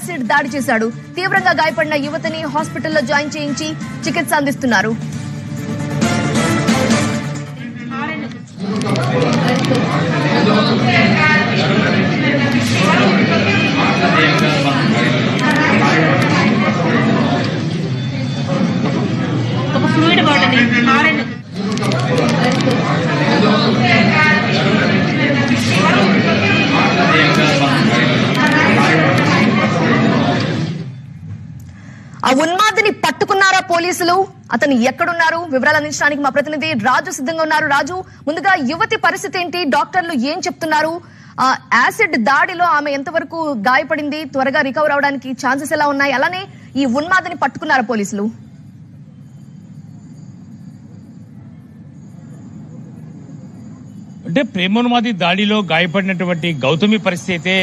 Acid దాడి చేశాడు. తీవ్రంగా గాయపడిన యువతిని హాస్పిటల్లో జాయిన్ చేయించి చికిత్స అందిస్తున్నారు. ఫ్లూయిడ్ బాటిల్ ఆ ఉన్మాదిని పట్టుకున్నారా పోలీసులు? అతను ఎక్కడున్నారు? వివరాలు అందించడానికి మా ప్రతినిధి రాజు సిద్ధంగా ఉన్నారు. రాజు, ముందుగా యువతి పరిస్థితి ఏంటి? డాక్టర్లు ఏం చెప్తున్నారు? యాసిడ్ దాడిలో ఆమె ఎంతవరకు గాయపడింది? త్వరగా రికవర్ అవడానికి ఛాన్సెస్ ఎలా ఉన్నాయి? అలానే ఈ ఉన్మాదిని పట్టుకున్నారా పోలీసులు? అంటే ప్రేమోన్మాది దాడిలో గాయపడినటువంటి గౌతమి పరిస్థితి అయితే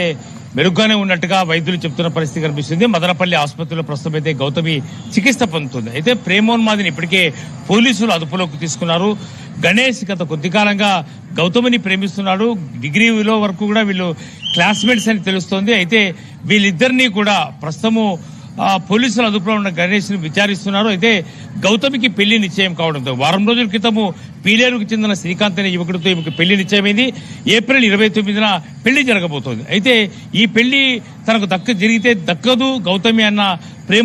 మెరుగ్గానే ఉన్నట్టుగా వైద్యులు చెప్తున్న పరిస్థితి కనిపిస్తుంది. మదనపల్లి ఆసుపత్రిలో ప్రస్తుతం అయితే గౌతమి చికిత్స పొందుతుంది. అయితే ప్రేమోన్మాదిని ఇప్పటికే పోలీసులు అదుపులోకి తీసుకున్నారు. గణేష్ గత కొద్ది కాలంగా గౌతమిని ప్రేమిస్తున్నాడు. డిగ్రీలో వరకు కూడా వీళ్ళు క్లాస్మేట్స్ అని తెలుస్తోంది. అయితే వీళ్ళిద్దరినీ కూడా ప్రస్తుతము పోలీసులు అదుపులో ఉన్న గణేష్ ని విచారిస్తున్నారు. అయితే గౌతమికి పెళ్లి నిశ్చయం కావడంతో వారం రోజుల క్రితము పీలేరుకు చెందిన శ్రీకాంత్ అనే యువకుడితో ఈమెకు పెళ్లి నిశ్చయమైంది. ఏప్రిల్ 29న పెళ్లి జరగబోతోంది. అయితే ఈ పెళ్లి తనకు జరిగితే దక్కదు గౌతమి అన్న ప్రేమ